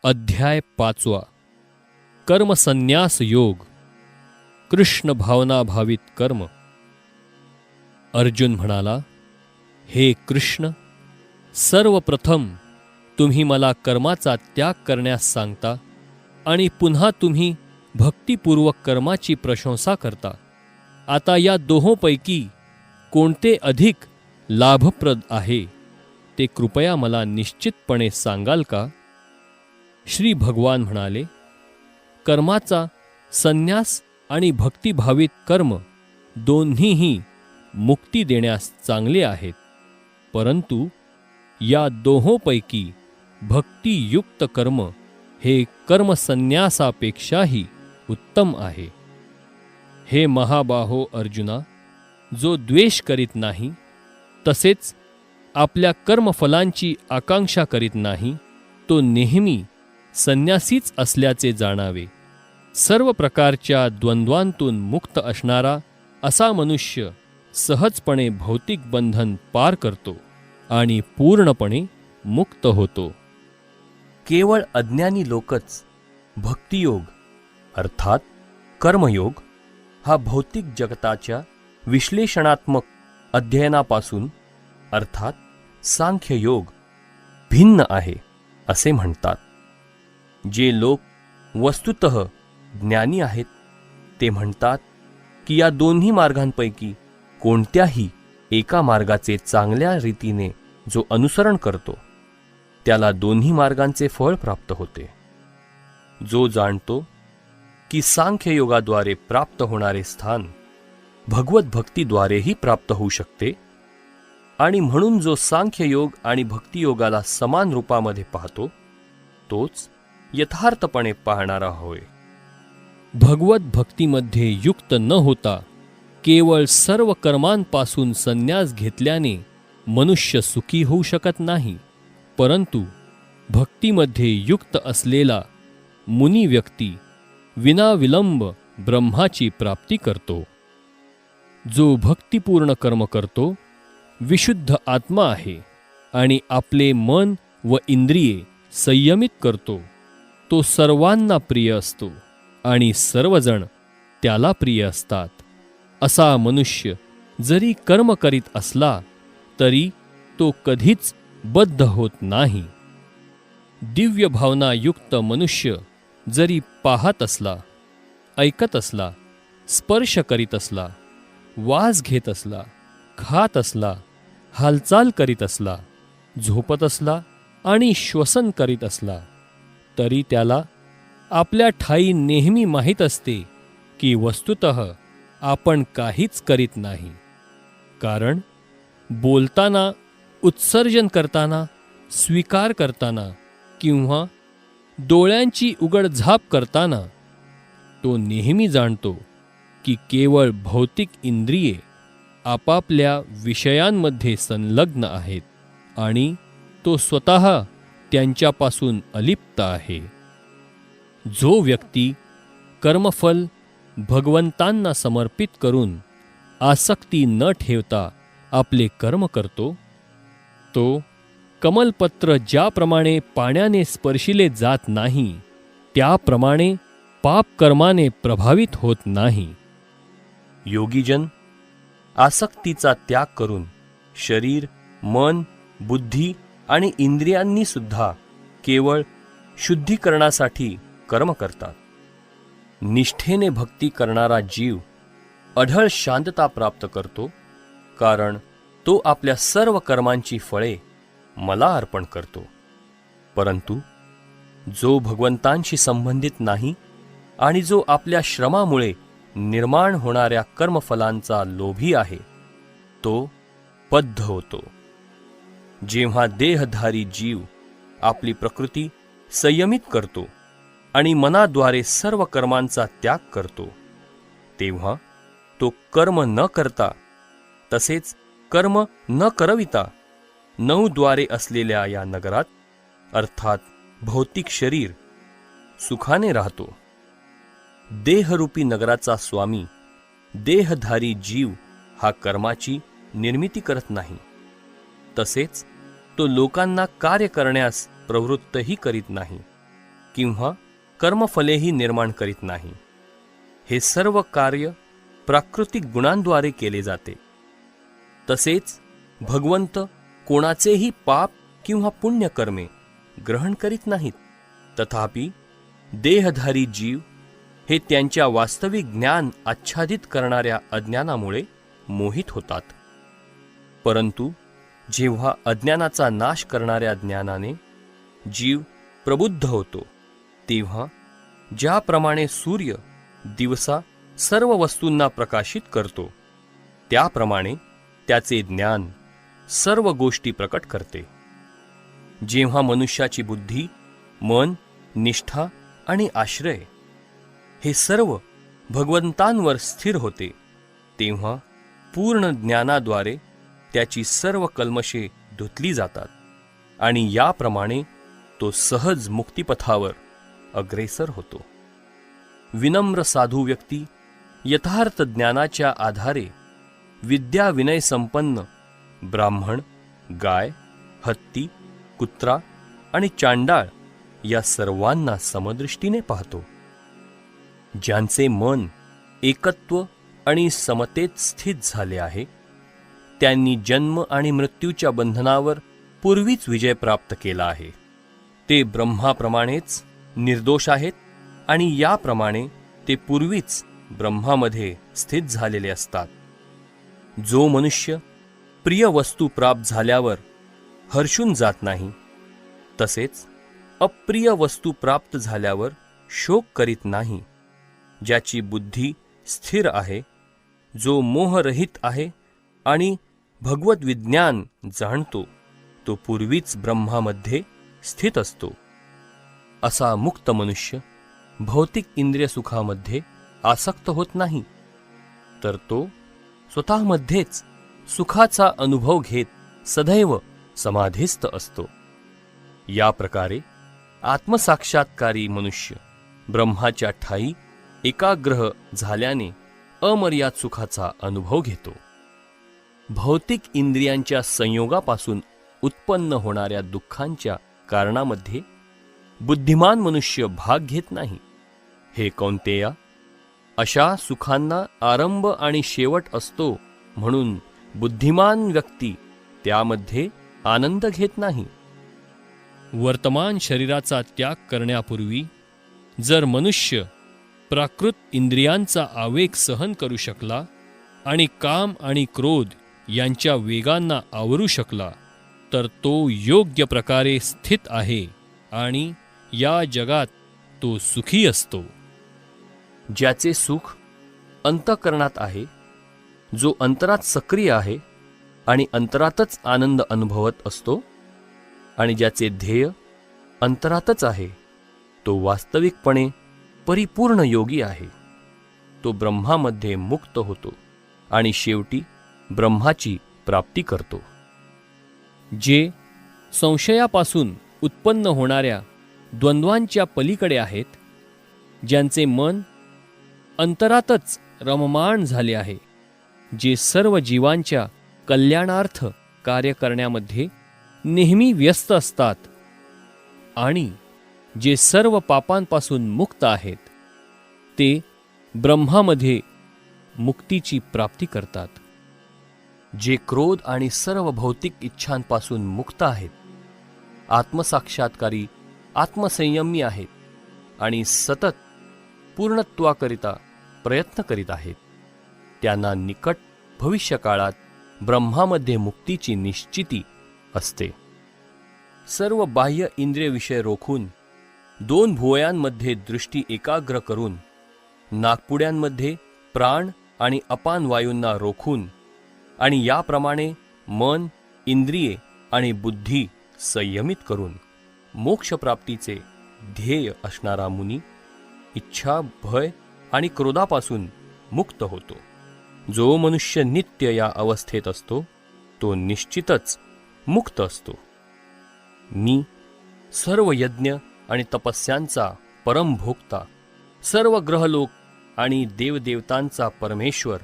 अध्याय 5. कर्मसन्यास योग. कृष्ण भावना भावित कर्म. अर्जुन म्हणाला, हे कृष्ण, सर्वप्रथम तुम्ही मला कर्माचा त्याग करण्यास सांगता आणि पुन्हा तुम्ही भक्तिपूर्वक कर्माची प्रशंसा करता. आता या दोहोंपैकी कोणते अधिक लाभप्रद आहे ते कृपया मला निश्चितपणे सांगाल का? श्री भगवान म्हणाले, कर्माचा संन्यास आणि भक्तिभावित कर्म दोन्हीही मुक्ती देण्यास चांगले आहेत, परंतु या दोहोंपैकी भक्तियुक्त कर्म हे कर्मसन्यासापेक्षाही उत्तम आहे. हे महाबाहो अर्जुना, जो द्वेष करीत नाही, तसेच आपल्या कर्मफलांची आकांक्षा करीत नाही, तो नेहमी संन्यासीच असल्याचे जाणावे. सर्व प्रकारच्या द्वंद्वांतून मुक्त असणारा असा मनुष्य सहजपणे भौतिक बंधन पार करतो आणि पूर्णपणे मुक्त होतो. केवळ अज्ञानी लोकच भक्तियोग अर्थात कर्मयोग हा भौतिक जगताच्या विश्लेषणात्मक अध्ययनापासून अर्थात सांख्ययोग भिन्न आहे असे म्हणतात. जे लोक वस्तुतः ज्ञानी आहेत ते म्हणतात की या दोन्ही मार्गांपैकी कोणत्याही एका मार्गाचे चांगल्या रीतीने जो अनुसरण करतो त्याला दोन्ही मार्गांचे फळ प्राप्त होते. जो जाणतो की सांख्ययोगाद्वारे प्राप्त होणारे स्थान भगवत भक्तीद्वारेही प्राप्त होऊ शकते आणि म्हणून जो सांख्ययोग आणि भक्तियोगाला समान रूपामध्ये पाहतो तोच यथार्थपणे पाहणारा होय. भगवत भक्तीमध्ये युक्त न होता केवळ सर्व कर्मांपासून संन्यास घेतल्याने मनुष्य सुखी होऊ शकत नाही, परंतु भक्तीमध्ये युक्त असलेला मुनी व्यक्ती विनाविलंब ब्रह्माची प्राप्ती करतो. जो भक्तिपूर्ण कर्म करतो विशुद्ध आत्मा आहे आणि आपले मन व इंद्रिये संयमित करतो, तो सर्वांना प्रिय असतो आणि सर्वजण त्याला प्रिय असतात. असा मनुष्य जरी कर्म करीत असला तरी तो कधीच बद्ध होत नाही. दिव्य भावनायुक्त मनुष्य जरी पाहत असला, ऐकत असला, स्पर्श करीत असला, वास घेत असला, खात असला, हालचाल करीत असला, झोपत असला आणि श्वसन करीत असला तरी त्याला आपल्या ठाई नेहमी माहीत असते की वस्तुतः आपण काहीच करीत नाही. कारण बोलताना, उत्सर्जन करताना, स्वीकार करताना किंवा डोळ्यांची उघडझाप करताना तो नेहमी जाणतो की केवळ भौतिक इंद्रिये आपापल्या विषयांमध्ये संलग्न आहेत आणि तो स्वतः त्यांच्यापासून अलिप्त आहे. जो व्यक्ती कर्मफल भगवंतांना समर्पित करून आसक्ती न ठेवता आपले कर्म करतो, तो कमलपत्र ज्याप्रमाणे पाण्याने स्पर्शिले जात नाही त्याप्रमाणे पापकर्माने प्रभावित होत नाही. योगीजन आसक्तीचा त्याग करून शरीर, मन, बुद्धी आणि इंद्रियांनी सुद्धा केवळ शुद्धीकरणासाठी कर्म करतात. निष्ठेने भक्ती करणारा जीव अढळ शांतता प्राप्त करतो, कारण तो आपल्या सर्व कर्मांची फळे मला अर्पण करतो. परंतु जो भगवंतांशी संबंधित नाही आणि जो आपल्या श्रमामुळे निर्माण होणाऱ्या कर्मफलांचा लोभी आहे तो बद्ध होतो. जेव्हा देहधारी जीव आपली प्रकृती संयमित करतो आणि मनाद्वारे सर्व कर्मांचा त्याग करतो, तेव्हा तो कर्म न करता तसेच कर्म न करविता 9 द्वारे असलेल्या या नगरात अर्थात भौतिक शरीर सुखाने राहतो. देहरूपी नगराचा स्वामी देहधारी जीव हा कर्माची निर्मिती करत नाही. तसेच तो लोकांना कार्य करण्यास प्रवृत्तही करीत नाही किंवा कर्मफलेही निर्माण करीत नाही. हे सर्व कार्य प्राकृतिक गुणांद्वारे केले जाते. तसेच भगवंत कोणाचेही पाप किंवा पुण्यकर्मे ग्रहण करीत नाहीत. तथापि देहधारी जीव हे त्यांच्या वास्तविक ज्ञान आच्छादित करणाऱ्या अज्ञानामुळे मोहित होतात. परंतु जेव्हा अज्ञानाचा नाश करणाऱ्या ज्ञानाने जीव प्रबुद्ध होतो, तेव्हा ज्याप्रमाणे सूर्य दिवसा सर्व वस्तूंना प्रकाशित करतो, त्याप्रमाणे त्याचे ज्ञान सर्व गोष्टी प्रकट करते. जेव्हा मनुष्याची बुद्धी, मन, निष्ठा आणि आश्रय हे सर्व भगवंतांवर स्थिर होते, तेव्हा पूर्ण ज्ञानाद्वारे त्याची सर्व कल्मशे धुतली जातात आणि याप्रमाणे तो सहज मुक्तिपथावर अग्रेसर होतो. विनम्र साधू व्यक्ती यथार्थ ज्ञानाच्या आधारे विद्या विनय संपन्न ब्राह्मण, गाय, हत्ती, कुत्रा आणि चांडाळ या सर्वांना समदृष्टीने पाहतो. ज्यांचे मन एकत्व आणि समतेत स्थित झाले आहे, त्यांनी जन्म आणि मृत्यूच्या बंधनावर पूर्वीच विजय प्राप्त केला आहे. ते ब्रह्माप्रमाणेच निर्दोष आहेत आणि याप्रमाणे ते पूर्वीच ब्रह्मामध्ये स्थित झालेले असतात. जो मनुष्य प्रिय वस्तू प्राप्त झाल्यावर हर्षून जात नाही, तसेच अप्रिय वस्तू प्राप्त झाल्यावर शोक करीत नाही, ज्याची बुद्धी स्थिर आहे, जो मोहरहित आहे आणि भगवत विज्ञान जाणतो, तो पूर्वीच ब्रह्मामध्ये स्थित असतो. असा मुक्त मनुष्य भौतिक इंद्रिय सुखामध्ये आसक्त होत नाही, तर तो स्वतःमध्येच सुखाचा अनुभव घेत सदैव समाधिस्थ असतो. या प्रकारे आत्मसाक्षात्कारी मनुष्य ब्रह्माच्या ठायी एकाग्र झाल्याने अमर्याद सुखाचा अनुभव घेतो. भौतिक इंद्रियांच्या संयोगापासून उत्पन्न होणाऱ्या दुःखांच्या कारणामध्ये बुद्धिमान मनुष्य भाग घेत नाही. हे कौंतेया, अशा सुखांना आरंभ आणि शेवट असतो, म्हणून बुद्धिमान व्यक्ती त्यामध्ये आनंद घेत नाही. वर्तमान शरीराचा त्याग करण्यापूर्वी जर मनुष्य प्राकृत इंद्रियांचा आवेग सहन करू शकला आणि काम आणि क्रोध यांच्या वेगांना आवरू शकला, तर तो योग्य प्रकारे स्थित आहे आणि या जगात तो सुखी असतो. ज्याचे सुख अंतःकरणात आहे, जो अंतरात सक्रिय आहे आणि अंतरातच आनंद अनुभवत असतो, आणि ज्याचे ध्येय अंतरातच आहे, तो वास्तविकपणे परिपूर्ण योगी आहे. तो ब्रह्मामध्ये मुक्त होतो आणि शेवटी ब्रह्माची प्राप्ती करतो. जे संशयापासून उत्पन्न होणाऱ्या द्वंद्वांच्या पलीकडे आहेत, ज्यांचे मन अंतरातच रममाण झाले आहे, जे सर्व जीवांच्या कल्याणार्थ कार्य करण्यामध्ये नेहमी व्यस्त असतात आणि जे सर्व पापांपासून मुक्त आहेत, ते ब्रह्मामध्ये मुक्तीची प्राप्ती करतात. जे क्रोध आणि सर्व भौतिक इच्छांपासून मुक्त आहेत, आत्मसाक्षात्कारी आत्मसंयमी आहेत आणि सतत पूर्णत्वाकरिता प्रयत्न करीत आहेत, त्यांना निकट भविष्यकाळात ब्रह्मामध्ये मुक्तीची निश्चिती असते. सर्व बाह्य इंद्रिय विषय रोखून, दोन भुवयांमध्ये दृष्टी एकाग्र करून, नाकपुड्यांमध्ये प्राण आणि अपान वायूंना रोखून आणि याप्रमाणे मन, इंद्रिये आणि बुद्धी संयमित करून मोक्षप्राप्तीचे ध्येय असणारा मुनी इच्छा, भय आणि क्रोधापासून मुक्त होतो. जो मनुष्य नित्य या अवस्थेत असतो, तो निश्चितच मुक्त असतो. मी सर्व यज्ञ आणि तपस्यांचा परमभोक्ता, सर्व ग्रहलोक आणि देवदेवतांचा परमेश्वर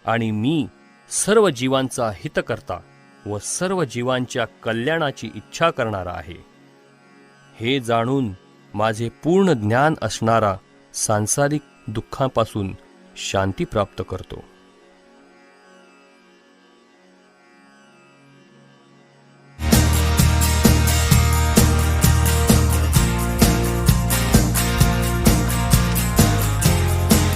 आणि मी सर्व जीवांचा हितकर्ता व सर्व जीवांच्या कल्याणाची इच्छा करणारा आहे. हे जाणून माझे पूर्ण ज्ञान असणारा सांसारिक दुःखापासून शांती प्राप्त करतो.